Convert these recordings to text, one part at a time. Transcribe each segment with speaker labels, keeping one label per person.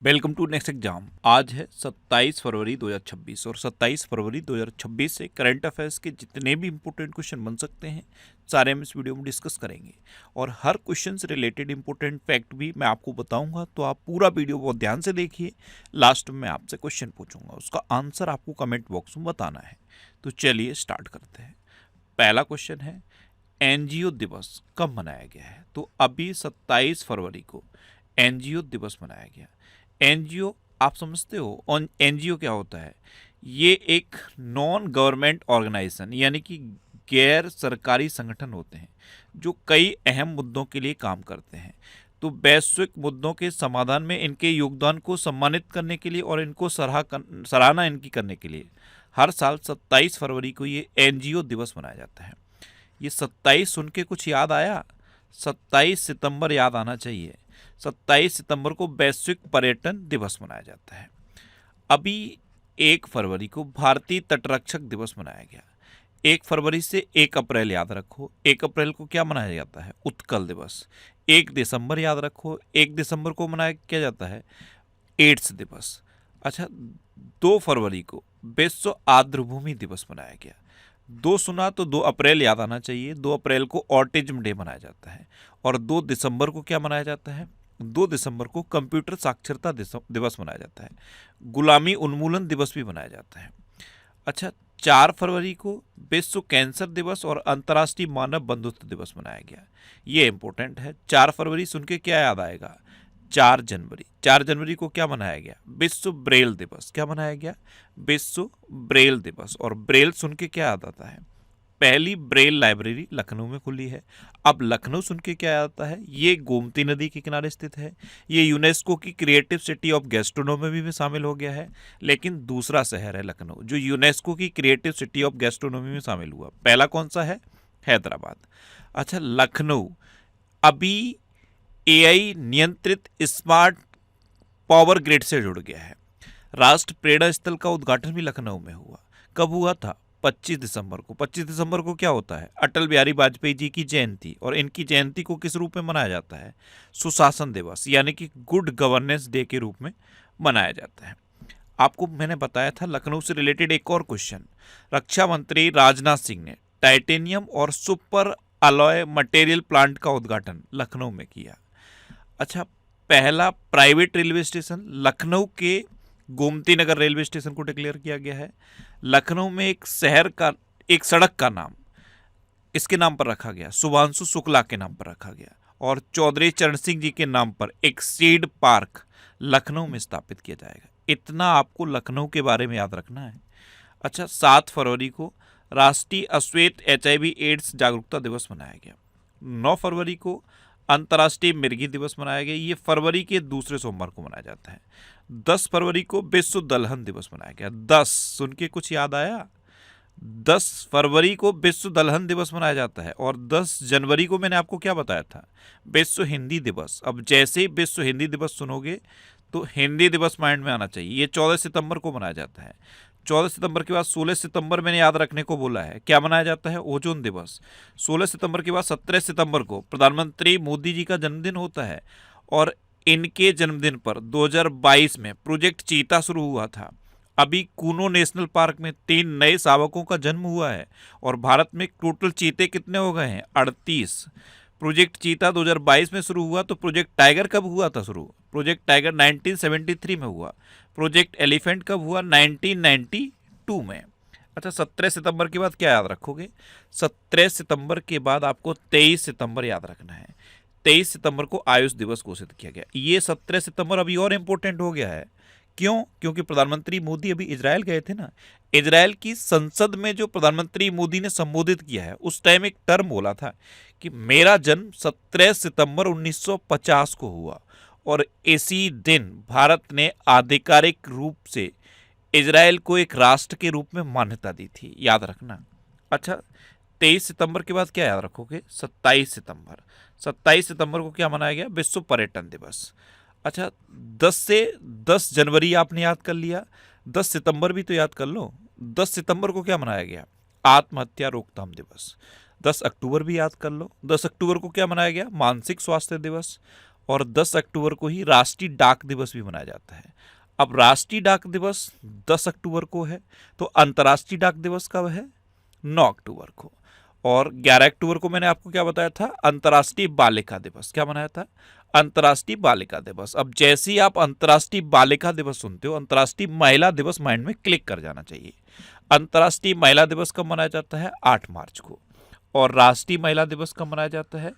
Speaker 1: Welcome to next exam. आज है 27 फरवरी 2026 और 27 फरवरी 2026 से करंट अफेयर्स के जितने भी इंपॉर्टेंट क्वेश्चन बन सकते हैं सारे हम इस वीडियो में डिस्कस करेंगे और हर क्वेश्चन से रिलेटेड इंपॉर्टेंट फैक्ट भी मैं आपको बताऊंगा, तो आप पूरा वीडियो बहुत ध्यान से देखिए। लास्ट में आपसे क्वेश्चन पूछूंगा, उसका आंसर आपको कमेंट बॉक्स में बताना है। तो चलिए स्टार्ट करते हैं। पहला क्वेश्चन है, एनजीओ दिवस कब मनाया गया है? तो अभी 27 फरवरी को एनजीओ दिवस मनाया गया। एनजीओ आप समझते हो, और एनजीओ क्या होता है? ये एक नॉन गवर्नमेंट ऑर्गेनाइजेशन यानी कि गैर सरकारी संगठन होते हैं जो कई अहम मुद्दों के लिए काम करते हैं। तो वैश्विक मुद्दों के समाधान में इनके योगदान को सम्मानित करने के लिए और इनको सराहना इनकी करने के लिए हर साल 27 फरवरी को ये एनजीओ दिवस मनाया जाता है। ये 27 सुन के कुछ याद आया? 27 सितंबर याद आना चाहिए। 27 सितंबर को वैश्विक पर्यटन दिवस मनाया जाता है। अभी 1 फरवरी को भारतीय तटरक्षक दिवस मनाया गया। 1 फरवरी से 1 अप्रैल याद रखो। 1 अप्रैल को क्या मनाया जाता है? उत्कल दिवस। 1 दिसंबर याद रखो। 1 दिसंबर को मनाया क्या जाता है? एड्स दिवस। अच्छा, 2 फरवरी को विश्व आर्द्रभूमि दिवस मनाया गया। 2 सुना तो 2 अप्रैल याद आना चाहिए। 2 अप्रैल को ऑटिज्म डे मनाया जाता है। और 2 दिसंबर को क्या मनाया जाता है? 2 दिसंबर को कंप्यूटर साक्षरता दिवस मनाया जाता है। गुलामी उन्मूलन दिवस भी मनाया जाता है। अच्छा, 4 फरवरी को विश्व कैंसर दिवस और अंतर्राष्ट्रीय मानव बंधुत्व दिवस मनाया गया। ये इंपॉर्टेंट है। 4 फरवरी सुन के क्या याद आएगा? 4 जनवरी। 4 जनवरी को क्या मनाया गया? विश्व ब्रेल दिवस। क्या मनाया गया? विश्व ब्रेल दिवस। और ब्रेल सुन के क्या याद आता है? पहली ब्रेल लाइब्रेरी लखनऊ में खुली है। अब लखनऊ सुन के क्या आता है? ये गोमती नदी के किनारे स्थित है। ये यूनेस्को की क्रिएटिव सिटी ऑफ गैस्ट्रोनोमी में शामिल हो गया है। लेकिन दूसरा शहर है लखनऊ जो यूनेस्को की क्रिएटिव सिटी ऑफ गैस्ट्रोनोमी में शामिल हुआ। पहला कौन सा है? हैदराबाद। अच्छा, लखनऊ अभी एआई नियंत्रित स्मार्ट पावर ग्रिड से जुड़ गया है। राष्ट्र प्रेरणा स्थल का उद्घाटन भी लखनऊ में हुआ। कब हुआ था? 25 दिसंबर को। 25 दिसंबर को क्या होता है? अटल बिहारी वाजपेयी जी की जयंती। और इनकी जयंती को किस रूप में मनाया जाता है? सुशासन दिवस यानी कि गुड गवर्नेंस डे के रूप में मनाया जाता है। आपको मैंने बताया था लखनऊ से रिलेटेड एक और क्वेश्चन। रक्षा मंत्री राजनाथ सिंह ने टाइटेनियम और सुपर अलॉय मटेरियल प्लांट का उद्घाटन लखनऊ में किया। अच्छा, पहला प्राइवेट रेलवे स्टेशन लखनऊ के गोमती नगर रेलवे स्टेशन को डिक्लेयर किया गया है। लखनऊ में एक सड़क का नाम इसके नाम पर रखा गया, शुभांशु शुक्ला के नाम पर रखा गया। और चौधरी चरण सिंह जी के नाम पर एक सीड पार्क लखनऊ में स्थापित किया जाएगा। इतना आपको लखनऊ के बारे में याद रखना है। अच्छा, 7 फरवरी को राष्ट्रीय अश्वेत HIV एड्स जागरूकता दिवस मनाया गया। 9 फरवरी को अंतर्राष्ट्रीय मिर्गी दिवस मनाया गया। ये फरवरी के दूसरे सोमवार को मनाया जाता है। 10 फरवरी को विश्व दलहन दिवस मनाया गया। 10 सुन के कुछ याद आया? 10 फरवरी को विश्व दलहन दिवस मनाया जाता है। और 10 जनवरी को मैंने आपको क्या बताया था? विश्व हिंदी दिवस। अब जैसे ही विश्व हिंदी दिवस सुनोगे तो हिंदी दिवस माइंड में आना चाहिए। ये 14 सितंबर को मनाया जाता है। 14 सितंबर के बाद 16 सितंबर मैंने याद रखने को बोला है। क्या मनाया जाता है? ओजोन दिवस। 16 सितंबर के बाद 17 सितंबर को प्रधानमंत्री मोदी जी का जन्मदिन होता है। और इनके जन्मदिन पर 2022 में प्रोजेक्ट चीता शुरू हुआ था। अभी कूनो नेशनल पार्क में 3 नए शावकों का जन्म हुआ है। और भारत में टोटल चीते कितने हो गए हैं? 38। प्रोजेक्ट चीता 2022 में शुरू हुआ, तो प्रोजेक्ट टाइगर कब हुआ था शुरू? प्रोजेक्ट टाइगर 1973 में हुआ। प्रोजेक्ट एलिफेंट कब हुआ? 1992 में। अच्छा, 17 सितंबर के बाद क्या याद रखोगे? 17 सितंबर के बाद आपको 23 सितंबर याद रखना है। 23 सितंबर को आयुष दिवस घोषित किया गया। ये 17 सितंबर अभी और इम्पोर्टेंट हो गया है। क्यों? क्योंकि प्रधानमंत्री मोदी अभी इजराइल गए थे ना। इजराइल की संसद में जो प्रधानमंत्री मोदी ने संबोधित किया है, उस टाइम एक टर्म बोला था कि मेरा जन्म 17 सितंबर 1950 को हुआ। और इसी दिन भारत ने आधिकारिक रूप से इजराइल को एक राष्ट्र के रूप में मान्यता दी थी। याद रखना। अच्छा, 23 सितंबर के बाद क्या याद रखोगे? 27 सितंबर। 27 सितंबर को क्या मनाया गया? विश्व पर्यटन दिवस। अच्छा, 10 जनवरी आपने याद कर लिया। 10 सितंबर भी तो याद कर लो। 10 सितंबर को क्या मनाया गया? आत्महत्या रोकथाम दिवस। 10 अक्टूबर भी याद कर लो। 10 अक्टूबर को क्या मनाया गया? मानसिक स्वास्थ्य दिवस। और 10 अक्टूबर को ही राष्ट्रीय डाक दिवस भी मनाया जाता है। अब राष्ट्रीय डाक दिवस 10 अक्टूबर को है, तो अंतर्राष्ट्रीय डाक दिवस कब है? 9 अक्टूबर को। और 11 अक्टूबर को मैंने आपको क्या बताया था? अंतर्राष्ट्रीय बालिका दिवस। क्या मनाया था? अंतर्राष्ट्रीय बालिका दिवस। अब जैसे ही आप अंतर्राष्ट्रीय बालिका दिवस सुनते हो, अंतर्राष्ट्रीय महिला दिवस माइंड में क्लिक कर जाना चाहिए। अंतर्राष्ट्रीय महिला दिवस कब मनाया जाता है? 8 मार्च को। और राष्ट्रीय महिला दिवस कब मनाया जाता है?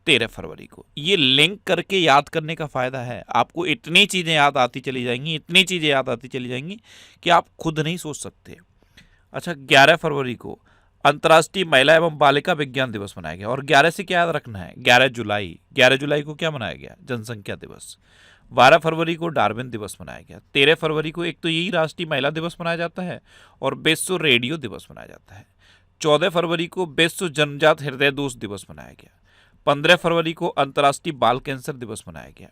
Speaker 1: 13 फरवरी को। ये लिंक करके याद करने का फायदा है, आपको इतनी चीजें याद आती चली जाएंगी, इतनी चीजें याद आती चली जाएंगी कि आप खुद नहीं सोच सकते। अच्छा, 11 फरवरी को अंतर्राष्ट्रीय महिला एवं बालिका विज्ञान दिवस मनाया गया। और 11 से क्या याद रखना है? 11 जुलाई को क्या मनाया गया? जनसंख्या दिवस। 12 फरवरी को डार्विन दिवस मनाया गया। 13 फरवरी को एक तो यही राष्ट्रीय महिला दिवस मनाया जाता है और विश्व रेडियो दिवस मनाया जाता है। 14 फरवरी को विश्व जन्मजात हृदय दोष दिवस मनाया गया। 15 फरवरी को अंतर्राष्ट्रीय बाल कैंसर दिवस मनाया गया।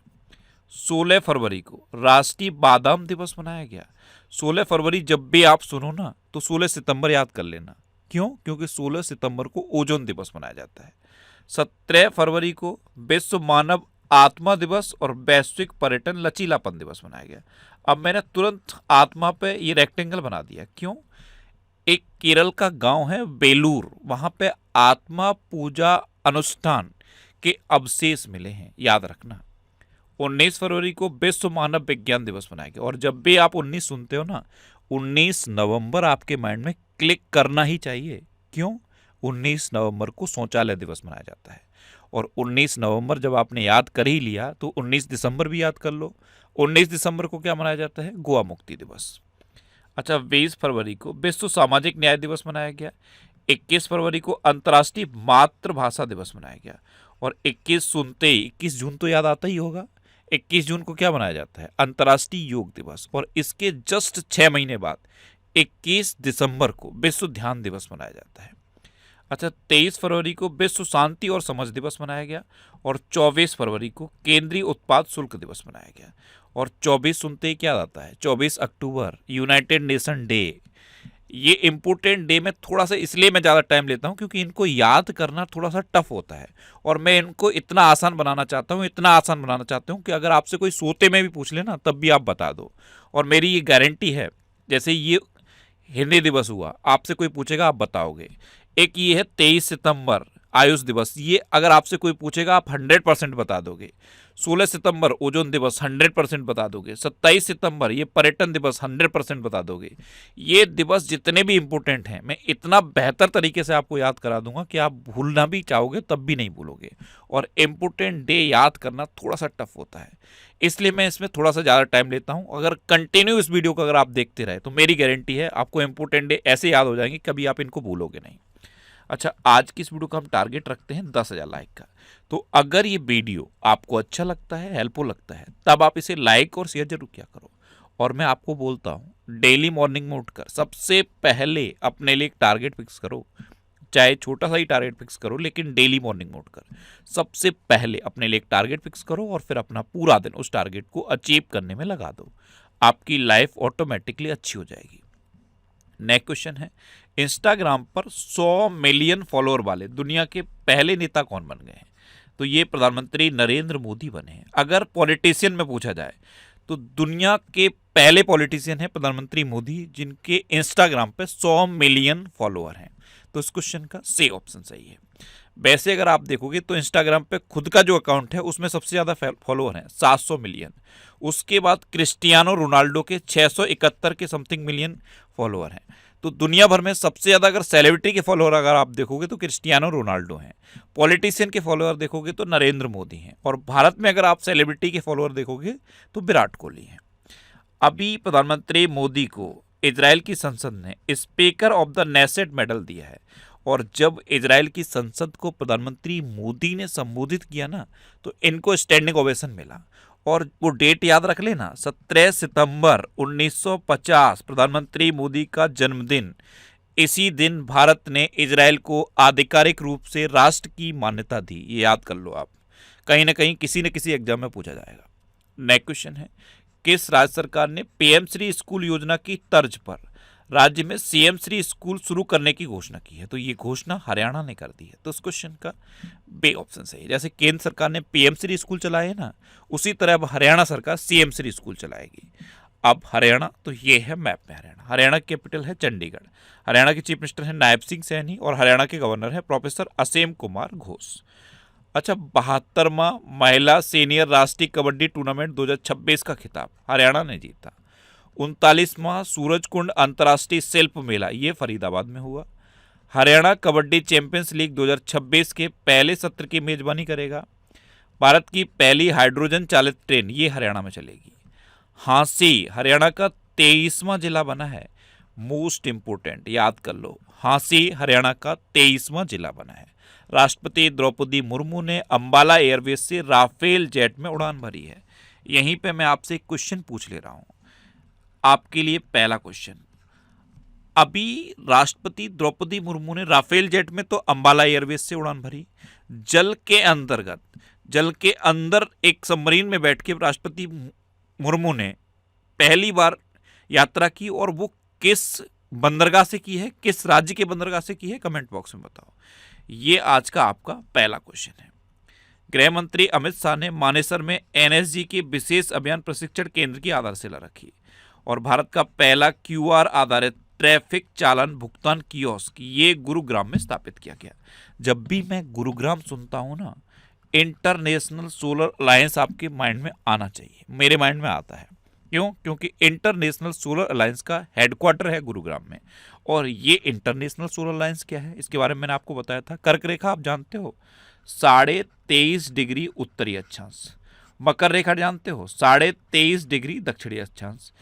Speaker 1: 16 फरवरी को राष्ट्रीय बादाम दिवस मनाया गया। 16 फरवरी जब भी आप सुनो ना, तो 16 सितंबर याद कर लेना। क्यों? क्योंकि 16 सितंबर को ओजोन दिवस मनाया जाता है। 17 फरवरी को विश्व मानव आत्मा दिवस और वैश्विक पर्यटन लचीलापन दिवस मनाया गया। अब मैंने तुरंत आत्मा पे ये रेक्टेंगल बना दिया। क्यों? एक केरल का गांव है बेलूर, वहां पे आत्मा पूजा अनुष्ठान के अवशेष मिले हैं, याद रखना। 19 फरवरी को विश्व मानव विज्ञान दिवस मनाया गया। और जब भी आप 19 सुनते हो ना, 19 नवंबर आपके माइंड में क्लिक करना ही चाहिए। क्यों? 19 नवंबर को शौचालय दिवस मनाया जाता है। और 19 नवंबर जब आपने याद कर ही लिया, तो 19 दिसंबर भी याद कर लो। 19 दिसंबर को क्या मनाया जाता है? गोवा मुक्ति दिवस। अच्छा, 20 फरवरी को विश्व सामाजिक न्याय दिवस मनाया गया। 21 फरवरी को अंतर्राष्ट्रीय मातृभाषा दिवस मनाया गया। और 21 सुनते ही 21 जून तो याद आता ही होगा। 21 जून को क्या मनाया जाता है? अंतर्राष्ट्रीय योग दिवस। और इसके जस्ट 6 महीने बाद 21 दिसंबर को विश्व ध्यान दिवस मनाया जाता है। अच्छा, 23 फरवरी को विश्व शांति और समझ दिवस मनाया गया। और 24 फरवरी को केंद्रीय उत्पाद शुल्क दिवस मनाया गया। और 24 सुनते ही क्या आता है? 24 अक्टूबर यूनाइटेड नेशन डे। ये इंपॉर्टेंट डे में थोड़ा सा इसलिए मैं ज़्यादा टाइम लेता हूँ क्योंकि इनको याद करना थोड़ा सा टफ होता है, और मैं इनको इतना आसान बनाना चाहता हूँ, इतना आसान बनाना चाहता हूँ कि अगर आपसे कोई सोते में भी पूछ लेना तब भी आप बता दो। और मेरी ये गारंटी है, जैसे ये हिंदी दिवस हुआ, आपसे कोई पूछेगा आप बताओगे। एक ये है 23 सितंबर आयुष दिवस, ये अगर आपसे कोई पूछेगा आप 100% बता दोगे। 16 सितंबर ओजोन दिवस 100% बता दोगे। 27 सितंबर ये पर्यटन दिवस 100% बता दोगे। ये दिवस जितने भी इंपॉर्टेंट हैं मैं इतना बेहतर तरीके से आपको याद करा दूंगा कि आप भूलना भी चाहोगे तब भी नहीं भूलोगे। और इंपॉर्टेंट डे याद करना थोड़ा सा टफ होता है, इसलिए मैं इसमें थोड़ा सा ज़्यादा टाइम लेता हूँ। अगर कंटिन्यू इस वीडियो को अगर आप देखते रहे तो मेरी गारंटी है आपको इंपॉर्टेंट डे ऐसे याद हो जाएंगे, कभी आप इनको भूलोगे नहीं। अच्छा, आज की इस वीडियो का हम टारगेट रखते हैं 10,000 लाइक का। तो अगर ये वीडियो आपको अच्छा लगता है, हेल्पफुल लगता है, तब आप इसे लाइक और शेयर जरूर किया करो। और मैं आपको बोलता हूँ डेली मॉर्निंग में उठकर सबसे पहले अपने लिए एक टारगेट फिक्स करो, चाहे छोटा सा ही टारगेट फिक्स करो, लेकिन डेली मॉर्निंग में उठकर सबसे पहले अपने लिए एक टारगेट फिक्स करो और फिर अपना पूरा दिन उस टारगेट को अचीव करने में लगा दो। आपकी लाइफ ऑटोमेटिकली अच्छी हो जाएगी। नेक्स्ट क्वेश्चन है, इंस्टाग्राम पर 100 मिलियन फॉलोअर वाले दुनिया के पहले नेता कौन बन गए हैं? तो ये प्रधानमंत्री नरेंद्र मोदी बने हैं। अगर पॉलिटिशियन में पूछा जाए तो दुनिया के पहले पॉलिटिशियन है प्रधानमंत्री मोदी, जिनके इंस्टाग्राम पे 100 मिलियन फॉलोअर हैं। तो इस क्वेश्चन का सी ऑप्शन सही है। वैसे अगर आप देखोगे तो इंस्टाग्राम पे खुद का जो अकाउंट है उसमें सबसे ज़्यादा फॉलोअर हैं 700 मिलियन। उसके बाद क्रिस्टियानो रोनाल्डो के 671 के समथिंग मिलियन फॉलोअर हैं। तो दुनिया भर में सबसे ज़्यादा अगर सेलिब्रिटी के फॉलोअर अगर आप देखोगे तो क्रिस्टियानो रोनाल्डो हैं। पॉलिटिशियन के फॉलोअर देखोगे तो नरेंद्र मोदी हैं। और भारत में अगर आप सेलिब्रिटी के फॉलोअर देखोगे तो विराट कोहली हैं। अभी प्रधानमंत्री मोदी को इजराइल की संसद ने speaker of the Knesset medal दिया है। और जब इजराइल की संसद को प्रधानमंत्री मोदी ने संबोधित किया ना, तो इनको स्टैंडिंग ओवेशन मिला। और वो डेट याद रख लेना, 17 सितंबर 1950 प्रधानमंत्री मोदी का जन्मदिन। इसी दिन भारत ने इजराइल को आधिकारिक रूप से राष्ट्र की मान्यता दी। ये याद कर लो आप, कहीं ना कहीं किसी न किसी एग्जाम में पूछा जाएगा। नेक्स्ट क्वेश्चन है, किस राज्य सरकार ने पीएम श्री स्कूल योजना की तर्ज पर राज्य में सीएम श्री स्कूल शुरू करने की घोषणा की है? तो ये घोषणा हरियाणा ने कर दी है। तो इस क्वेश्चन का बे ऑप्शन सही है। जैसे केंद्र सरकार ने पीएम श्री स्कूल चलाए ना, उसी तरह अब हरियाणा सरकार सीएम श्री स्कूल चलाएगी। अब हरियाणा, तो ये है मैप में हरियाणा। हरियाणा की कैपिटल है चंडीगढ़। हरियाणा के चीफ मिनिस्टर हैं नायब सिंह सैनी और हरियाणा के गवर्नर हैं प्रोफेसर असीम कुमार घोष। अच्छा, 72वां महिला सीनियर राष्ट्रीय कबड्डी टूर्नामेंट 2026 का खिताब हरियाणा ने जीता। 39वां सूरजकुंड अंतर्राष्ट्रीय शिल्प मेला, ये फरीदाबाद में हुआ। हरियाणा कबड्डी चैंपियंस लीग 2026 के पहले सत्र की मेजबानी करेगा। भारत की पहली हाइड्रोजन चालित ट्रेन, ये हरियाणा में चलेगी। हांसी हरियाणा का 23वां जिला बना है। मोस्ट इंपोर्टेंट, याद कर लो, हांसी हरियाणा का 23वां जिला बना है। राष्ट्रपति द्रौपदी मुर्मू ने अंबाला एयरवेज से राफेल जेट में उड़ान भरी है। यहीं पे मैं आपसे एक क्वेश्चन पूछ ले रहा हूं। आपके लिए पहला क्वेश्चन, अभी राष्ट्रपति द्रौपदी मुर्मू ने राफेल जेट में तो अंबाला एयरवेज से उड़ान भरी, जल के अंदर एक सबमरीन में बैठ के राष्ट्रपति मुर्मू ने पहली बार यात्रा की, और वो किस बंदरगाह से की है, किस राज्य के बंदरगाह से की है, कमेंट बॉक्स में बताओ। ये आज का आपका पहला क्वेश्चन है। गृह मंत्री अमित शाह ने मानेसर में एनएसजी के विशेष अभियान प्रशिक्षण केंद्र की आधारशिला रखी, और भारत का पहला क्यूआर आधारित ट्रैफिक चालान भुगतान कियोस्क, ये गुरुग्राम में स्थापित किया गया। जब भी मैं गुरुग्राम सुनता हूं ना, इंटरनेशनल सोलर अलायंस आपके माइंड में आना चाहिए। मेरे माइंड में आता है। क्यों? क्योंकि इंटरनेशनल सोलर अलायंस का हेडक्वार्टर है गुरुग्राम में। और ये इंटरनेशनल सोलर अलायंस क्या है, इसके बारे में मैंने आपको बताया था। कर्क रेखा आप जानते हो, 23.5 डिग्री उत्तरी अक्षांश। मकर रेखा जानते हो, 23.5 डिग्री दक्षिणी अक्षांश।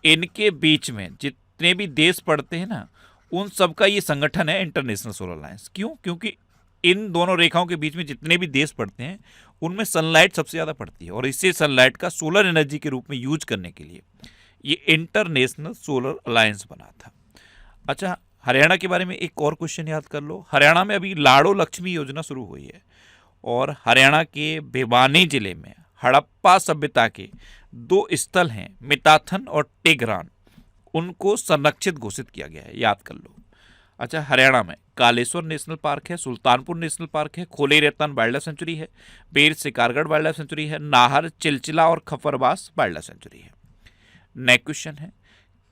Speaker 1: इनके बीच में जितने भी देश पड़ते हैं ना, उन सबका ये संगठन है इंटरनेशनल सोलर अलायंस। क्यों? क्योंकि इन दोनों रेखाओं के बीच में जितने भी देश पड़ते हैं, उनमें सनलाइट सबसे ज़्यादा पड़ती है, और इसी सनलाइट का सोलर एनर्जी के रूप में यूज करने के लिए ये इंटरनेशनल सोलर अलायंस बना था। अच्छा, हरियाणा के बारे में एक और क्वेश्चन याद कर लो। हरियाणा में अभी लाड़ो लक्ष्मी योजना शुरू हुई है, और हरियाणा के भिवानी जिले में हड़प्पा सभ्यता के 2 स्थल हैं, मिताथन और टेगरान, उनको संरक्षित घोषित किया गया है, याद कर लो। अच्छा, हरियाणा में कालेश्वर नेशनल पार्क है, सुल्तानपुर नेशनल पार्क है, खोले रेतान वाइल्ड लाइफ सेंचुरी है, बेर शिकारगढ़ वाइल्ड लाइफ सेंचुरी है, नाहर, चिलचिला और खफरबास वाइल्ड लाइफ सेंचुरी है। नेक्स्ट क्वेश्चन है,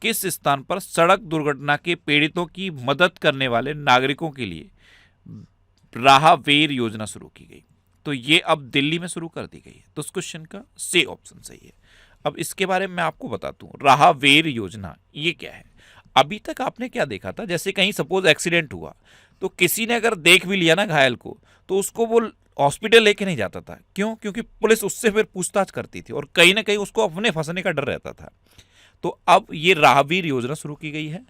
Speaker 1: किस स्थान पर सड़क दुर्घटना के पीड़ितों की मदद करने वाले नागरिकों के लिए राहवेर योजना शुरू की गई? तो ये अब दिल्ली में शुरू कर दी गई है। तो इस क्वेश्चन का सी ऑप्शन सही है। अब इसके बारे में मैं आपको बताता हूँ, राहवेर योजना ये क्या है। अभी तक आपने क्या देखा था, जैसे कहीं सपोज एक्सीडेंट हुआ, तो किसी ने अगर देख भी लिया ना घायल को, तो उसको वो हॉस्पिटल लेके नहीं जाता था। क्यों? क्योंकि पुलिस उससे फिर पूछताछ करती थी, और कहीं ना कहीं उसको अपने फंसने का डर रहता था। तो अब ये राहवीर योजना शुरू की गई है।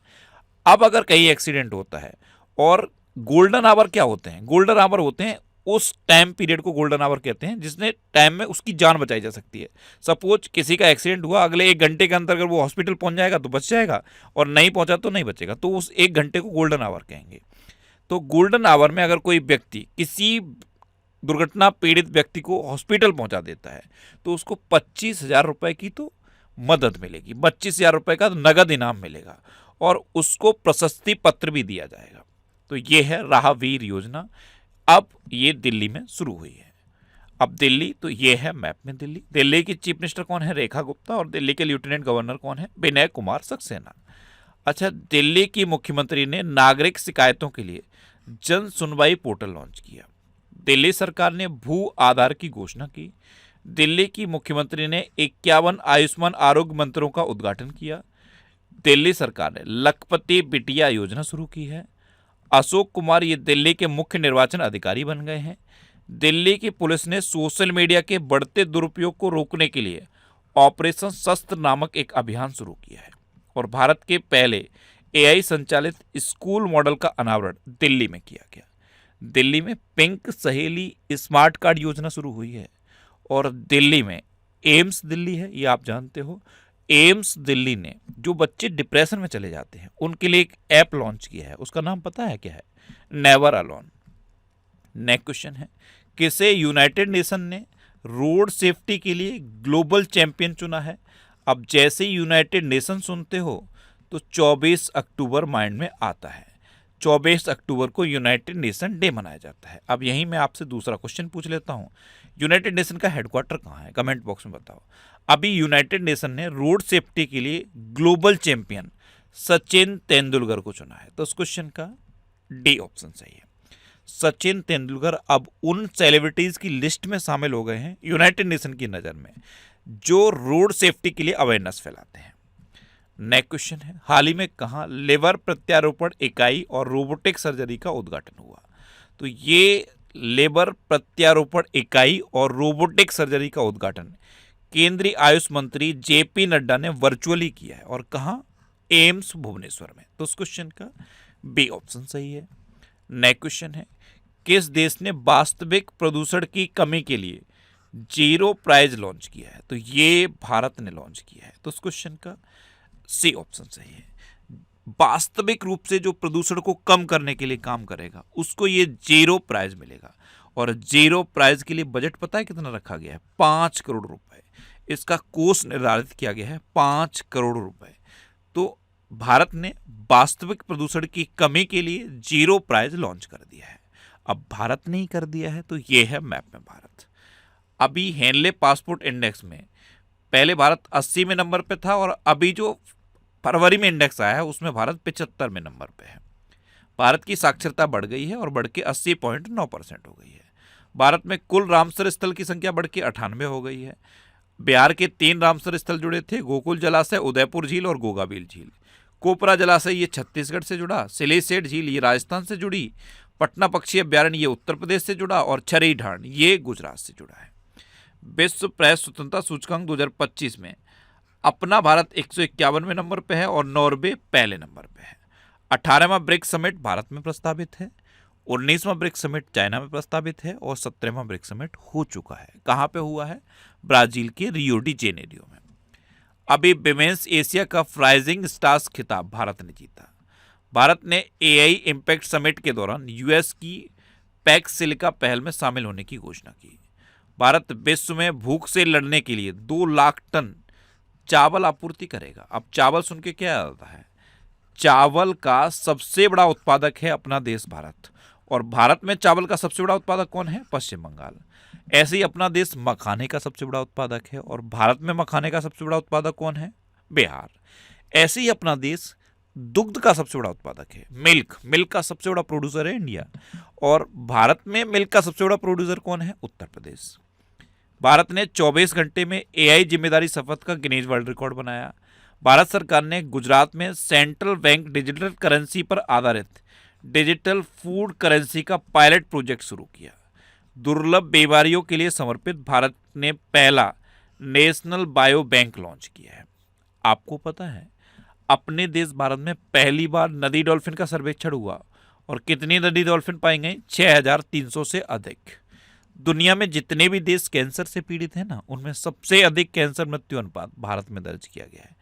Speaker 1: अब अगर कहीं एक्सीडेंट होता है, और गोल्डन आवर क्या होते हैं? गोल्डन आवर होते हैं उस टाइम पीरियड को गोल्डन आवर कहते हैं, जिसने टाइम में उसकी जान बचाई जा सकती है। सपोज किसी का एक्सीडेंट हुआ, अगले 1 घंटे के अंदर अगर वो हॉस्पिटल पहुंच जाएगा तो बच जाएगा, और नहीं पहुंचा तो नहीं बचेगा। तो उस 1 घंटे को गोल्डन आवर कहेंगे। तो गोल्डन आवर में अगर कोई व्यक्ति किसी दुर्घटना पीड़ित व्यक्ति को हॉस्पिटल पहुंचा देता है, तो उसको 25,000 रुपए की तो मदद मिलेगी, 25,000 रुपए का नगद इनाम मिलेगा, और उसको प्रशस्ति पत्र भी दिया जाएगा। तो ये है राहवीर योजना। अब ये दिल्ली में शुरू हुई है। अब दिल्ली, तो ये है मैप में दिल्ली। दिल्ली की चीफ मिनिस्टर कौन है? रेखा गुप्ता। और दिल्ली के लेफ्टिनेंट गवर्नर कौन है? विनय कुमार सक्सेना। अच्छा, दिल्ली की मुख्यमंत्री ने नागरिक शिकायतों के लिए जन सुनवाई पोर्टल लॉन्च किया। दिल्ली सरकार ने भू आधार की घोषणा की। दिल्ली की मुख्यमंत्री ने 51 आयुष्मान आरोग्य मंदिरों का उद्घाटन किया। दिल्ली सरकार ने लखपति बिटिया योजना शुरू की है। अशोक कुमार ये दिल्ली के मुख्य निर्वाचन अधिकारी बन गए हैं। दिल्ली की पुलिस ने सोशल मीडिया के बढ़ते दुरुपयोग को रोकने के लिए ऑपरेशन शस्त्र नामक एक अभियान शुरू किया है। और भारत के पहले एआई संचालित स्कूल मॉडल का अनावरण दिल्ली में किया गया। दिल्ली में पिंक सहेली स्मार्ट कार्ड योजना शुरू हुई है। और दिल्ली में एम्स दिल्ली है, ये आप जानते हो। एम्स दिल्ली ने जो बच्चे डिप्रेशन में चले जाते हैं उनके लिए एक ऐप लॉन्च किया है। उसका नाम पता है क्या है? Never alone. नेक्स्ट क्वेश्चन है, किसे यूनाइटेड नेशन ने रोड सेफ्टी के लिए ग्लोबल चैंपियन चुना है? अब जैसे यूनाइटेड नेशन सुनते हो तो 24 अक्टूबर माइंड में आता है। 24 अक्टूबर को यूनाइटेड नेशन डे मनाया जाता है। अब यहीं मैं आपसे दूसरा क्वेश्चन पूछ लेता हूँ, यूनाइटेड नेशन का हेडक्वार्टर कहाँ है? कमेंट बॉक्स में बताओ। अभी यूनाइटेड नेशन ने रोड सेफ्टी के लिए ग्लोबल चैंपियन सचिन तेंदुलकर को चुना है, तो उस क्वेश्चन का डी ऑप्शन सही है। सचिन तेंदुलकर अब उन सेलिब्रिटीज की लिस्ट में शामिल हो गए हैं यूनाइटेड नेशन की नज़र में जो रोड सेफ्टी के लिए अवेयरनेस फैलाते हैं। नेक्स्ट क्वेश्चन है, हाल ही में कहाँ लिवर प्रत्यारोपण इकाई और रोबोटिक सर्जरी का उद्घाटन हुआ? तो ये लिवर प्रत्यारोपण इकाई और रोबोटिक सर्जरी का उद्घाटन केंद्रीय आयुष मंत्री जेपी नड्डा ने वर्चुअली किया है, और कहाँ? एम्स भुवनेश्वर में। तो उस क्वेश्चन का बी ऑप्शन सही है। नेक्स्ट क्वेश्चन है, किस देश ने वास्तविक प्रदूषण की कमी के लिए जीरो प्राइज लॉन्च किया है? तो ये भारत ने लॉन्च किया है, तो उस क्वेश्चन का सी ऑप्शन सही है। वास्तविक रूप से जो प्रदूषण को कम करने के लिए काम करेगा उसको ये जीरो प्राइज मिलेगा, और जीरो प्राइज के लिए बजट पता है कितना रखा गया है? 5 करोड़ रुपए। इसका कोष निर्धारित किया गया है 5 करोड़ रुपए। तो भारत ने वास्तविक प्रदूषण की कमी के लिए जीरो प्राइज लॉन्च कर दिया है। अब भारत ने ही कर दिया है, तो ये है मैप में भारत। अभी हेनले पासपोर्ट इंडेक्स में पहले भारत 80 में नंबर पे था, और अभी जो फरवरी में इंडेक्स आया है उसमें भारत 75 में नंबर पे है। भारत की साक्षरता बढ़ गई है और बढ़ के 80.9% हो गई है। भारत में कुल रामसर स्थल की संख्या बढ़ के 98 हो गई है। बिहार के 3 रामसर स्थल जुड़े थे, गोकुल जलाशय, उदयपुर झील और गोगाबील झील। कोपरा जलाशय ये छत्तीसगढ़ से जुड़ा, सिलेसेट झील ये राजस्थान से जुड़ी, पटना पक्षी अभ्यारण्य ये उत्तर प्रदेश से जुड़ा, और छरी ढांड ये गुजरात से जुड़ा है। विश्व प्रेस स्वतंत्रता सूचकांक 2025 में अपना भारत 151वें नंबर पे है और नॉर्वे पहले नंबर पे है। 18वां ब्रिक्स समिट भारत में प्रस्तावित है, 19वां ब्रिक्स समिट चाइना में प्रस्तावित है, और 17वां ब्रिक्स समिट हो चुका है। कहाँ पे हुआ है? ब्राजील के रियो डी जेनेरियो में। अभी women's Asia cup rising stars खिताब भारत ने जीता। भारत ने एआई इम्पैक्ट समिट के दौरान यूएस की पैक्स सिलिका पहल में शामिल होने की घोषणा की। भारत विश्व में भूख से लड़ने के लिए 2 लाख टन चावल आपूर्ति करेगा। अब चावल सुन के क्या आता है? चावल का सबसे बड़ा उत्पादक है अपना देश भारत, और भारत में चावल का सबसे बड़ा उत्पादक कौन है? पश्चिम बंगाल। ऐसे ही अपना देश मखाने का सबसे बड़ा उत्पादक है, और भारत में मखाने का सबसे बड़ा उत्पादक कौन है? बिहार। ऐसे ही अपना देश दुग्ध का सबसे बड़ा उत्पादक है, मिल्क का सबसे बड़ा प्रोड्यूसर है इंडिया, और भारत में मिल्क का सबसे बड़ा प्रोड्यूसर कौन है? उत्तर प्रदेश। भारत ने 24 घंटे में एआई जिम्मेदारी शपथ का गिनीज वर्ल्ड रिकॉर्ड बनाया। भारत सरकार ने गुजरात में सेंट्रल बैंक डिजिटल करेंसी पर आधारित डिजिटल फूड करेंसी का पायलट प्रोजेक्ट शुरू किया। दुर्लभ बीमारियों के लिए समर्पित भारत ने पहला नेशनल बायो बैंक लॉन्च किया है। आपको पता है अपने देश भारत में पहली बार नदी डॉल्फिन का सर्वेक्षण हुआ, और कितनी नदी डॉल्फिन पाई गई? 6300 से अधिक। दुनिया में जितने भी देश कैंसर से पीड़ित हैं ना, उनमें सबसे अधिक कैंसर मृत्यु अनुपात भारत में दर्ज किया गया है।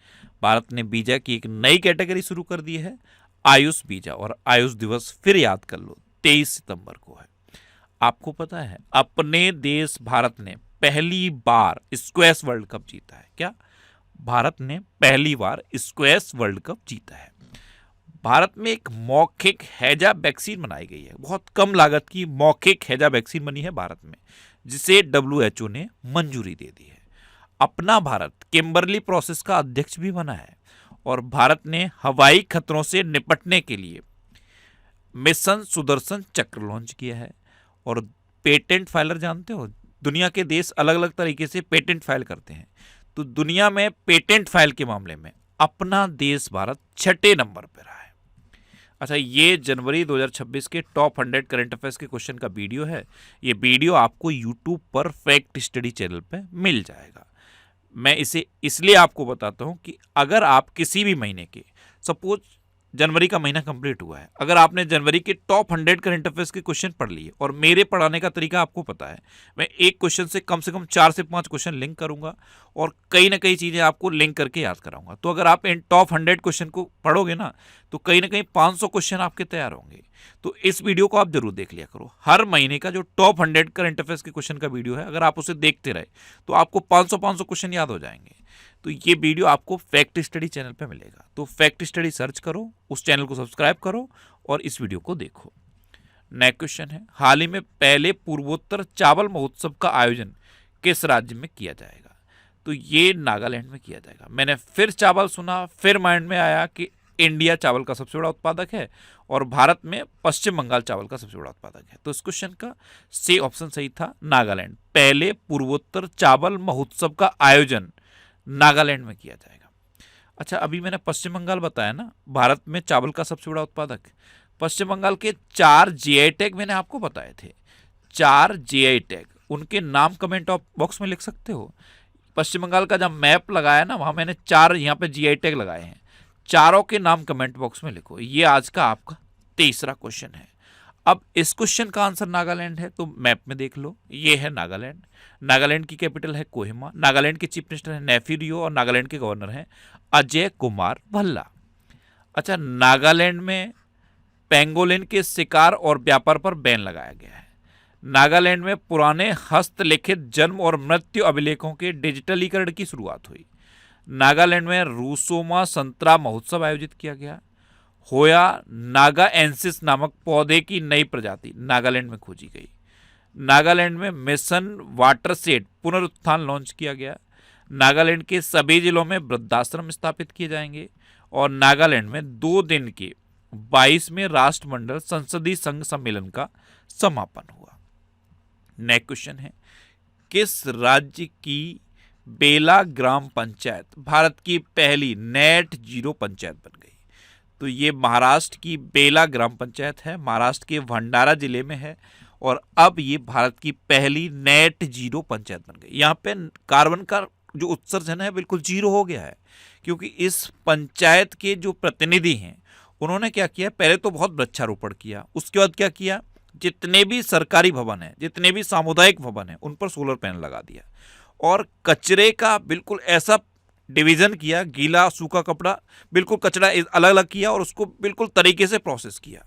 Speaker 1: भारत ने वीजा की एक नई कैटेगरी शुरू कर दी है, आयुष वीजा, और आयुष दिवस फिर याद कर लो 23 सितंबर को है। आपको पता है अपने देश भारत ने पहली बार स्क्वैश वर्ल्ड कप जीता है। क्या? भारत ने पहली बार स्क्वैश वर्ल्ड कप जीता है। भारत में एक मौखिक हैजा वैक्सीन बनाई गई है, बहुत कम लागत की मौखिक हैजा वैक्सीन बनी है भारत में, जिसे WHO ने मंजूरी दे दी है। अपना भारत किम्बरली प्रोसेस का अध्यक्ष भी बना है, और भारत ने हवाई खतरों से निपटने के लिए मिशन सुदर्शन चक्र लॉन्च किया है। और पेटेंट फाइलर जानते हो, दुनिया के देश अलग अलग तरीके से पेटेंट फाइल करते हैं, तो दुनिया में पेटेंट फाइल के मामले में अपना देश भारत 6ठे नंबर पर रहा है। अच्छा, ये जनवरी 2026 के टॉप 100 करंट अफेयर्स के क्वेश्चन का वीडियो है। ये वीडियो आपको यूट्यूब पर फैक्ट स्टडी चैनल पे मिल जाएगा। मैं इसे इसलिए आपको बताता हूँ कि अगर आप किसी भी महीने के, सपोज जनवरी का महीना कंप्लीट हुआ है, अगर आपने जनवरी के टॉप 100 करंट अफेयर्स के क्वेश्चन पढ़ लिए, और मेरे पढ़ाने का तरीका आपको पता है, मैं एक क्वेश्चन से कम 4 से 5 क्वेश्चन लिंक करूंगा, और कई ना कई चीज़ें आपको लिंक करके याद कराऊंगा। तो अगर आप इन टॉप 100 क्वेश्चन को पढ़ोगे ना, तो कहीं ना कहीं 500 क्वेश्चन आपके तैयार होंगे। तो इस वीडियो को आप जरूर देख लिया करो। हर महीने का जो टॉप 100 करंट अफेयर्स के क्वेश्चन का वीडियो है, अगर आप उसे देखते रहे तो आपको 500 क्वेश्चन याद हो जाएंगे। तो ये वीडियो आपको फैक्ट स्टडी चैनल पे मिलेगा। तो फैक्ट स्टडी सर्च करो, उस चैनल को सब्सक्राइब करो और इस वीडियो को देखो। नेक्स्ट क्वेश्चन है, हाल ही में पहले पूर्वोत्तर चावल महोत्सव का आयोजन किस राज्य में किया जाएगा? तो ये नागालैंड में किया जाएगा। मैंने फिर चावल सुना, फिर माइंड में आया कि इंडिया चावल का सबसे बड़ा उत्पादक है और भारत में पश्चिम बंगाल चावल का सबसे बड़ा उत्पादक है। तो इस क्वेश्चन का सी ऑप्शन सही था, नागालैंड। पहले पूर्वोत्तर चावल महोत्सव का आयोजन नागालैंड में किया जाएगा। अच्छा, अभी मैंने पश्चिम बंगाल बताया ना भारत में चावल का सबसे बड़ा उत्पादक। पश्चिम बंगाल के 4 जीआई टैग मैंने आपको बताए थे। 4 जीआई टैग, उनके नाम कमेंट बॉक्स में लिख सकते हो। पश्चिम बंगाल का जब मैप लगाया ना, वहां मैंने 4 यहाँ पे जीआई टैग लगाए हैं। चारों के नाम कमेंट बॉक्स में लिखो। ये आज का आपका तीसरा क्वेश्चन है। अब इस क्वेश्चन का आंसर नागालैंड है, तो मैप में देख लो, ये है नागालैंड। नागालैंड की कैपिटल है कोहिमा। नागालैंड के चीफ मिनिस्टर है नेफी रियो और नागालैंड के गवर्नर हैं अजय कुमार भल्ला। अच्छा, नागालैंड में पेंगोलिन के शिकार और व्यापार पर बैन लगाया गया है। नागालैंड में पुराने हस्तलिखित जन्म और मृत्यु अभिलेखों के डिजिटलीकरण की शुरुआत हुई। नागालैंड में रूसोमा संतरा महोत्सव आयोजित किया गया। होया नागाएंसिस नामक पौधे की नई प्रजाति नागालैंड में खोजी गई। नागालैंड में मिशन वाटरशेड पुनरुत्थान लॉन्च किया गया। नागालैंड के सभी जिलों में वृद्धाश्रम स्थापित किए जाएंगे और नागालैंड में 2 दिन के 22वें राष्ट्रमंडल संसदीय संघ सम्मेलन का समापन हुआ। नेक्स्ट क्वेश्चन है, किस राज्य की बेला ग्राम पंचायत भारत की पहली नेट जीरो पंचायत बन गई? तो ये महाराष्ट्र की बेला ग्राम पंचायत है, महाराष्ट्र के भंडारा जिले में है और अब ये भारत की पहली नेट जीरो पंचायत बन गई। यहाँ पे कार्बन का जो उत्सर्जन है बिल्कुल जीरो हो गया है, क्योंकि इस पंचायत के जो प्रतिनिधि हैं उन्होंने क्या किया, पहले तो बहुत वृक्षारोपण किया, उसके बाद क्या किया, जितने भी सरकारी भवन हैं, जितने भी सामुदायिक भवन हैं, उन पर सोलर पैनल लगा दिया और कचरे का बिल्कुल ऐसा डिवीजन किया, गीला सूखा कपड़ा बिल्कुल कचरा अलग अलग किया और उसको बिल्कुल तरीके से प्रोसेस किया।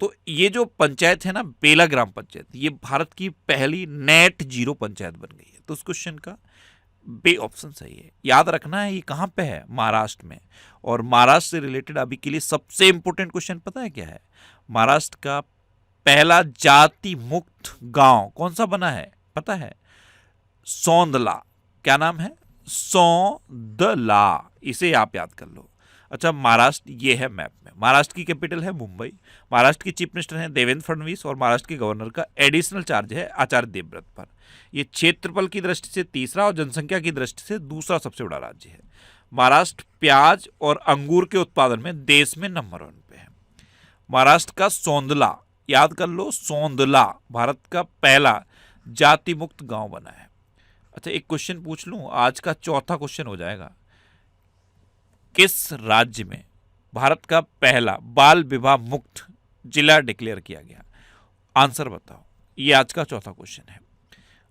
Speaker 1: तो ये जो पंचायत है ना, बेला ग्राम पंचायत, ये भारत की पहली नेट जीरो पंचायत बन गई है। तो उस क्वेश्चन का बी ऑप्शन सही है। याद रखना है ये कहाँ पे है, महाराष्ट्र में। और महाराष्ट्र से रिलेटेड अभी के लिए सबसे इंपॉर्टेंट क्वेश्चन पता है क्या है? महाराष्ट्र का पहला जाति मुक्त गांव कौन सा बना है पता है? सौंदला। क्या नाम है? सौंदला। इसे आप याद कर लो। अच्छा, महाराष्ट्र ये है मैप में। महाराष्ट्र की कैपिटल है मुंबई। महाराष्ट्र के चीफ मिनिस्टर हैं देवेंद्र फडणवीस और महाराष्ट्र के गवर्नर का एडिशनल चार्ज है आचार्य देवव्रत पर। ये क्षेत्रफल की दृष्टि से तीसरा और जनसंख्या की दृष्टि से दूसरा सबसे बड़ा राज्य है। महाराष्ट्र प्याज और अंगूर के उत्पादन में देश में नंबर 1 पे है। महाराष्ट्र का सौंदला, याद कर लो, सौंदला भारत का पहला जाति मुक्त गांव बना है। अच्छा, एक क्वेश्चन पूछ लूं, आज का चौथा क्वेश्चन हो जाएगा। किस राज्य में भारत का पहला बाल विवाह मुक्त जिला डिक्लेयर किया गया? आंसर बताओ। ये आज का चौथा क्वेश्चन है।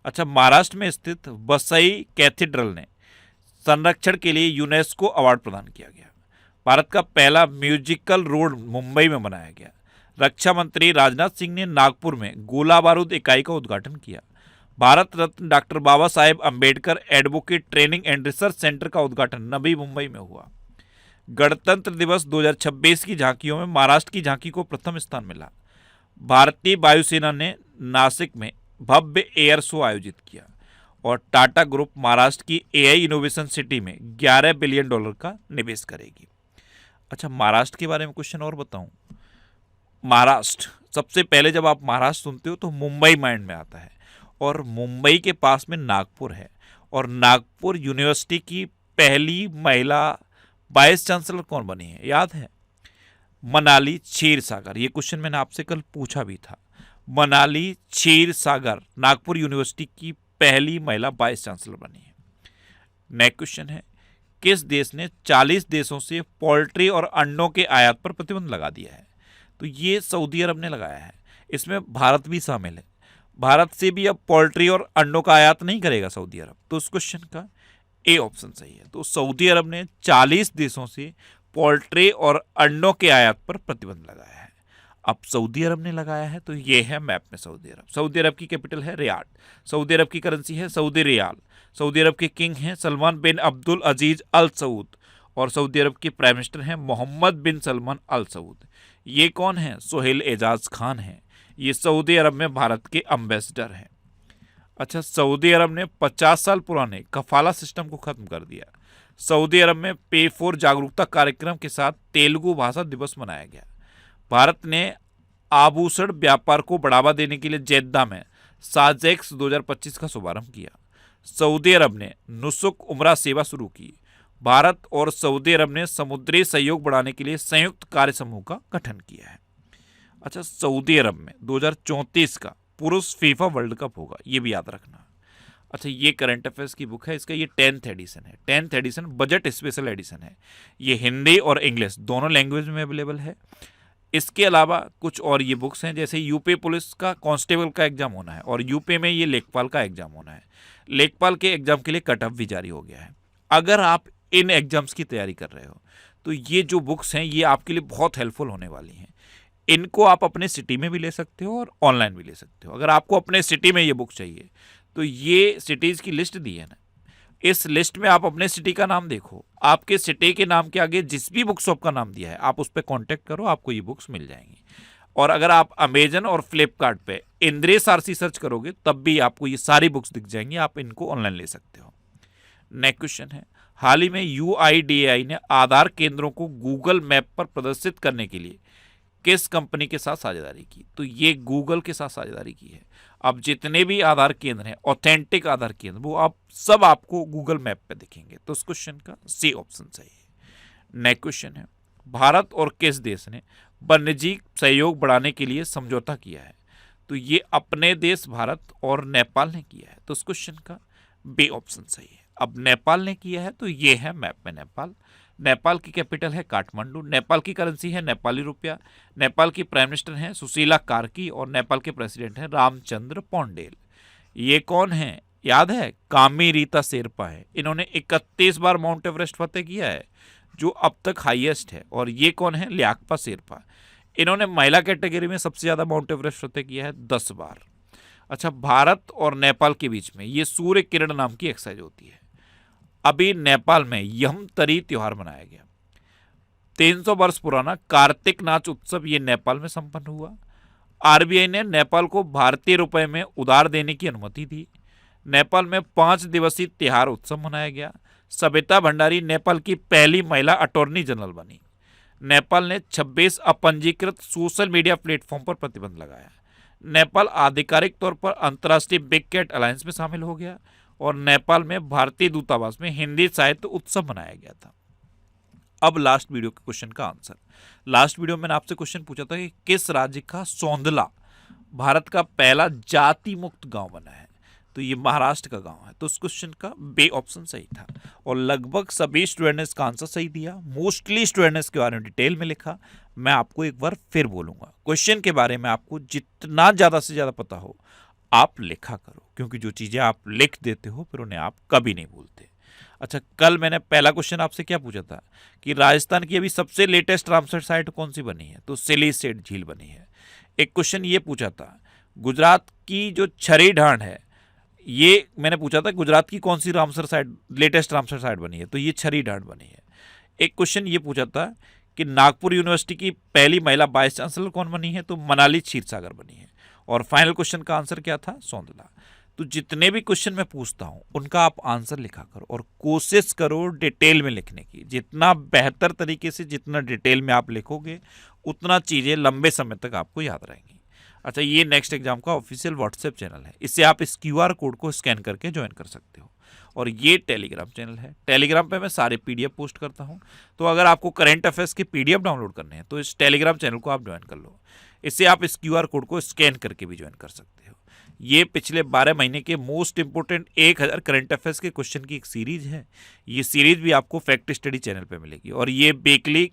Speaker 1: अच्छा, महाराष्ट्र में स्थित वसई कैथेड्रल ने संरक्षण के लिए यूनेस्को अवार्ड प्रदान किया गया। भारत का पहला म्यूजिकल रोड मुंबई में बनाया गया। रक्षा मंत्री राजनाथ सिंह ने नागपुर में गोला बारूद इकाई का उद्घाटन किया। Bharat Ratna doctor Baba Saheb Ambedkar advocate training and research centre का उद्घाटन नवी मुंबई में हुआ। गणतंत्र दिवस 2026 की झांकियों में महाराष्ट्र की झांकी को प्रथम स्थान मिला। भारतीय वायुसेना ने नासिक में भव्य एयर शो आयोजित किया और टाटा ग्रुप महाराष्ट्र की एआई इनोवेशन सिटी में $11 बिलियन का निवेश करेगी। अच्छा, महाराष्ट्र के बारे में क्वेश्चन और बताऊं। महाराष्ट्र, सबसे पहले जब आप महाराष्ट्र सुनते हो तो मुंबई माइंड में आता है और मुंबई के पास में नागपुर है और नागपुर यूनिवर्सिटी की पहली महिला वाइस चांसलर कौन बनी है याद है? मनाली क्षीरसागर। ये क्वेश्चन मैंने आपसे कल पूछा भी था। मनाली क्षीरसागर नागपुर यूनिवर्सिटी की पहली महिला वाइस चांसलर बनी है। नेक्स्ट क्वेश्चन है, किस देश ने 40 देशों से पोल्ट्री और अंडों के आयात पर प्रतिबंध लगा दिया है? तो ये सऊदी अरब ने लगाया है। इसमें भारत भी शामिल है। भारत से भी अब पोल्ट्री और अंडों का आयात नहीं करेगा सऊदी अरब। तो उस क्वेश्चन का ए ऑप्शन सही है। तो सऊदी अरब ने 40 देशों से पोल्ट्री और अंडों के आयात पर प्रतिबंध लगाया है। अब सऊदी अरब ने लगाया है, तो ये है मैप में सऊदी अरब। सऊदी अरब की कैपिटल है रियाद। सऊदी अरब की करेंसी है सऊदी रियाल। सऊदी अरब के किंग हैं सलमान बिन अब्दुल अजीज अल सऊद, और सऊदी अरब के प्राइम मिनिस्टर हैं मोहम्मद बिन सलमान अल सऊद। ये कौन है? सोहेल एजाज खान हैं। ये सऊदी अरब में भारत के अम्बेसडर हैं। अच्छा, सऊदी अरब ने 50 साल पुराने कफाला सिस्टम को खत्म कर दिया। सऊदी अरब में पे फॉर जागरूकता कार्यक्रम के साथ तेलुगु भाषा दिवस मनाया गया। भारत ने आभूषण व्यापार को बढ़ावा देने के लिए जेद्दा में साजेक्स 2025 का शुभारंभ किया। सऊदी अरब ने नुसुक उमरा सेवा शुरू की। भारत और सऊदी अरब ने समुद्री सहयोग बढ़ाने के लिए संयुक्त कार्य समूह का गठन किया है। अच्छा, सऊदी अरब में 2034 का पुरुष फीफा वर्ल्ड कप होगा, ये भी याद रखना। अच्छा, ये करंट अफेयर्स की बुक है, इसका ये 10th एडिशन है। 10th addition budget special edition है। ये हिंदी और इंग्लिश दोनों लैंग्वेज में अवेलेबल है। इसके अलावा कुछ और ये बुक्स हैं, जैसे यूपी पुलिस का कांस्टेबल का एग्जाम होना है, और यूपी में ये लेखपाल का एग्जाम होना है। लेखपाल के एग्जाम के लिए कट ऑफ भी जारी हो गया है। अगर आप इन एग्जाम्स की तैयारी कर रहे हो तो ये जो बुक्स हैं ये आपके लिए बहुत हेल्पफुल होने वाली हैं। इनको आप अपने सिटी में भी ले सकते हो और ऑनलाइन भी ले सकते हो। अगर आपको अपने सिटी में ये बुक चाहिए तो ये सिटीज़ की लिस्ट दी है ना, इस लिस्ट में आप अपने सिटी का नाम देखो, आपके सिटी के नाम के आगे जिस भी बुक शॉप का नाम दिया है आप उस पर कॉन्टैक्ट करो, आपको ये बुक्स मिल जाएंगी। और अगर आप अमेजन और फ्लिपकार्ट पे इंद्रेश आरसी सर्च करोगे तब भी आपको ये सारी बुक्स दिख जाएंगी, आप इनको ऑनलाइन ले सकते हो। नेक्स्ट क्वेश्चन है, हाल ही में UIDAI ने आधार केंद्रों को गूगल मैप पर प्रदर्शित करने के लिए किस कंपनी के साथ साझेदारी की? तो ये गूगल के साथ साझेदारी की है। अब जितने भी आधार केंद्र हैं, ऑथेंटिक आधार केंद्र, वो आप सब आपको गूगल मैप पे दिखेंगे। तो इस क्वेश्चन का सी ऑप्शन सही है। नेक्स्ट क्वेश्चन है, भारत और किस देश ने वन्यजीव सहयोग बढ़ाने के लिए समझौता किया है? तो ये अपने देश भारत और नेपाल ने किया है। तो इस क्वेश्चन का बी ऑप्शन सही है। अब नेपाल ने किया है तो ये है मैप में नेपाल। नेपाल की कैपिटल है काठमांडू। नेपाल की करेंसी है नेपाली रुपया। नेपाल की प्राइम मिनिस्टर हैं सुशीला कार्की, और नेपाल के प्रेसिडेंट हैं रामचंद्र पौंडेल। ये कौन है? याद है, कामी रीता शेरपा है। इन्होंने 31 बार माउंट एवरेस्ट फतेह किया है, जो अब तक हाईएस्ट है। और ये कौन है? लियाकपा शेरपा। इन्होंने महिला कैटेगरी में सबसे ज़्यादा माउंट एवरेस्ट फतेह किया है, 10 बार। अच्छा, भारत और नेपाल के बीच में ये सूर्य किरण नाम की एक्सरसाइज होती है। अभी नेपाल में यमतरी त्योहार मनाया गया। 300 वर्ष पुराना कार्तिक नाच उत्सव ये नेपाल में संपन्न हुआ। आरबीआई ने नेपाल को भारतीय रुपए में उधार देने की अनुमति दी। नेपाल में 5 दिवसीय त्योहार उत्सव मनाया गया। सविता भंडारी नेपाल की पहली महिला अटॉर्नी जनरल बनी। नेपाल ने 26 अपंजीकृत सोशल मीडिया प्लेटफॉर्म पर प्रतिबंध लगाया। नेपाल आधिकारिक तौर पर अंतर्राष्ट्रीय बिग कैट अलायंस में शामिल हो गया। और नेपाल में भारतीय दूतावास में हिंदी साहित्य उत्सव मनाया गया था। अब लास्ट वीडियो के क्वेश्चन का आंसर। लास्ट वीडियो में मैंने आपसे क्वेश्चन पूछा था कि किस राज्य का सौंदला भारत का पहला जाति मुक्त गांव बना है? तो ये महाराष्ट्र का गांव है। तो उस क्वेश्चन का बी ऑप्शन सही था। और लगभग सभी स्टूडेंट ने इसका आंसर सही दिया। मोस्टली स्टूडेंट ने इसके बारे में डिटेल में लिखा। मैं आपको एक बार फिर बोलूंगा, क्वेश्चन के बारे में आपको जितना ज़्यादा से ज़्यादा पता हो आप लिखा करो, क्योंकि जो चीज़ें आप लिख देते हो फिर उन्हें आप कभी नहीं भूलते। अच्छा, कल मैंने पहला क्वेश्चन आपसे क्या पूछा था कि राजस्थान की अभी सबसे लेटेस्ट रामसर साइट कौन सी बनी है? तो सिलीसेट झील बनी है। एक क्वेश्चन ये पूछा था, गुजरात की जो छरी ढांड है, ये मैंने पूछा था गुजरात की कौन सी Ramsar site latest Ramsar site बनी है? तो ये छरी ढांड बनी है। एक क्वेश्चन ये पूछा था कि नागपुर यूनिवर्सिटी की पहली महिला वाइस चांसलर कौन बनी है? तो मनाली क्षीरसागर बनी है। और फाइनल क्वेश्चन का आंसर क्या था? सौंदला। तो जितने भी क्वेश्चन मैं पूछता हूं उनका आप आंसर लिखा करो और कोशिश करो डिटेल में लिखने की। जितना बेहतर तरीके से, जितना डिटेल में आप लिखोगे उतना चीज़ें लंबे समय तक आपको याद रहेंगी। अच्छा, ये नेक्स्ट एग्जाम का ऑफिशियल व्हाट्सएप चैनल है। इससे आप इस QR कोड को स्कैन करके ज्वाइन कर सकते हो। और ये टेलीग्राम चैनल है। टेलीग्राम पे मैं सारे PDF पोस्ट करता हूँ। तो अगर आपको करंट अफेयर्स के PDF डाउनलोड करने हैं तो इस टेलीग्राम चैनल को आप ज्वाइन कर लो। इससे आप इस QR कोड को स्कैन करके भी ज्वाइन कर सकते हो। ये पिछले 12 महीने के मोस्ट इंपोर्टेंट 1000 करंट अफेयर्स के क्वेश्चन की एक सीरीज है। ये सीरीज भी आपको फैक्ट स्टडी चैनल पे मिलेगी। और ये वीकली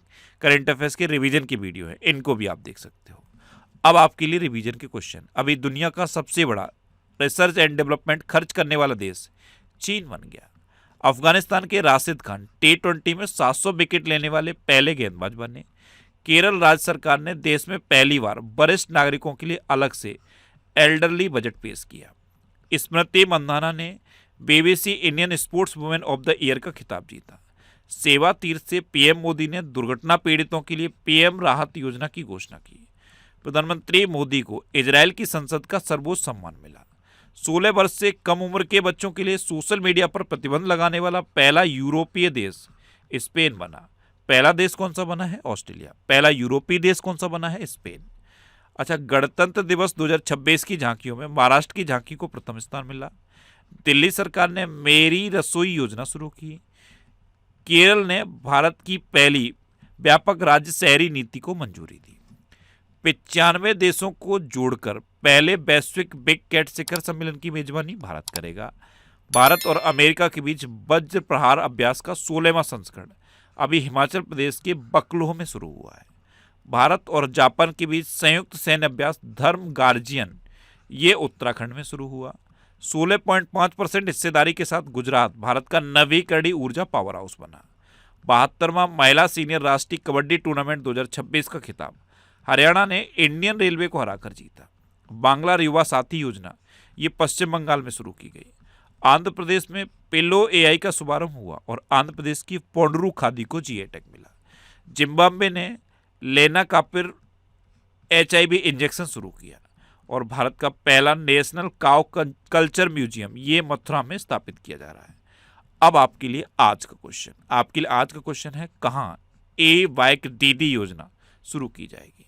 Speaker 1: करंट अफेयर्स के रिवीजन की वीडियो है, इनको भी आप देख सकते हो। अब आपके लिए रिवीजन के क्वेश्चन। अभी दुनिया का सबसे बड़ा रिसर्च एंड डेवलपमेंट खर्च करने वाला देश चीन बन गया। अफगानिस्तान के राशिद खान T20 में 700 विकेट लेने वाले पहले गेंदबाज बने। केरल राज्य सरकार ने देश में पहली बार वरिष्ठ नागरिकों के लिए अलग से एल्डरली बजट पेश किया। स्मृति मंदाना ने BBC Indian sports women of the year का खिताब जीता। सेवा तीर्थ से पीएम मोदी ने दुर्घटना पीड़ितों के लिए पीएम राहत योजना की घोषणा की। प्रधानमंत्री मोदी को इजराइल की संसद का सर्वोच्च सम्मान मिला। 16 वर्ष से कम उम्र के बच्चों के लिए सोशल मीडिया पर प्रतिबंध लगाने वाला पहला यूरोपीय देश स्पेन बना। पहला देश कौन सा बना है? ऑस्ट्रेलिया। पहला यूरोपीय देश कौन सा बना है? स्पेन। अच्छा, गणतंत्र दिवस 2026 की झांकियों में महाराष्ट्र की झांकी को प्रथम स्थान मिला। दिल्ली सरकार ने मेरी रसोई योजना शुरू की। केरल ने भारत की पहली व्यापक राज्य शहरी नीति को मंजूरी दी। 95 देशों को जोड़कर पहले वैश्विक बिग कैट शिखर सम्मेलन की मेजबानी भारत करेगा। भारत और अमेरिका के बीच वज्र प्रहार अभ्यास का 16वां संस्करण अभी हिमाचल प्रदेश के बकलोह में शुरू हुआ है। भारत और जापान के बीच संयुक्त सैन्य अभ्यास धर्म गार्जियन ये उत्तराखंड में शुरू हुआ। 16.5% हिस्सेदारी के साथ गुजरात भारत का नवीकरणीय ऊर्जा पावर हाउस बना। 72वां महिला सीनियर राष्ट्रीय कबड्डी टूर्नामेंट 2026 का खिताब हरियाणा ने इंडियन रेलवे को हराकर जीता। बांग्ला युवा साथी योजना ये पश्चिम बंगाल में शुरू की गई। आंध्र प्रदेश में पिलो एआई का शुभारंभ हुआ और आंध्र प्रदेश की पोंडरू खादी को जीआई टैग मिला। जिम्बाब्वे ने लेना कापिर HIV इंजेक्शन शुरू किया और भारत का पहला नेशनल काउ कल्चर म्यूजियम ये मथुरा में स्थापित किया जा रहा है। अब आपके लिए आज का क्वेश्चन है कहाँ AYDD योजना शुरू की जाएगी।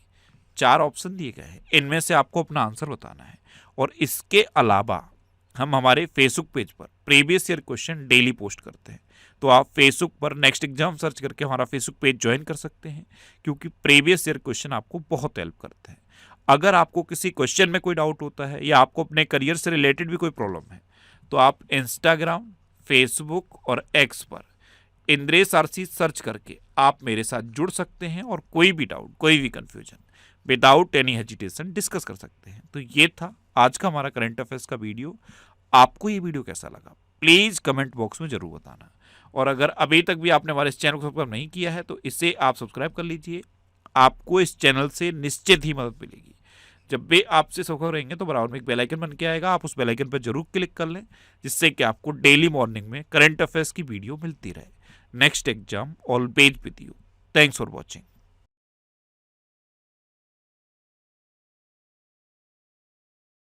Speaker 1: 4 ऑप्शन दिए गए हैं, इनमें से आपको अपना आंसर बताना है। और इसके अलावा हम हमारे फेसबुक पेज पर previous year question daily post करते हैं, तो आप फेसबुक पर नेक्स्ट एग्जाम सर्च करके हमारा फेसबुक पेज ज्वाइन कर सकते हैं, क्योंकि प्रीवियस ईयर क्वेश्चन आपको बहुत हेल्प करते हैं। अगर आपको किसी क्वेश्चन में कोई डाउट होता है या आपको अपने करियर से रिलेटेड भी कोई प्रॉब्लम है, तो आप इंस्टाग्राम, फेसबुक और एक्स पर इंद्रेश आरसी सर्च करके आप मेरे साथ जुड़ सकते हैं और कोई भी डाउट, कोई भी confusion without any hesitation discuss कर सकते हैं। तो ये था आज का हमारा करंट अफेयर्स का वीडियो। आपको ये वीडियो कैसा लगा प्लीज़ कमेंट बॉक्स में जरूर बताना। और अगर अभी तक भी आपने हमारे इस चैनल को सब्सक्राइब नहीं किया है तो इसे आप सब्सक्राइब कर लीजिए। आपको इस चैनल से निश्चित ही मदद मिलेगी। जब भी आपसे सब्सक्राइब रहेंगे तो बराबर में एक बेल आइकन बन के आएगा, आप उस बेल आइकन पर जरूर क्लिक कर लें, जिससे कि आपको डेली मॉर्निंग में करंट अफेयर्स की वीडियो मिलती रहे। Next exam always with you. Thanks for watching.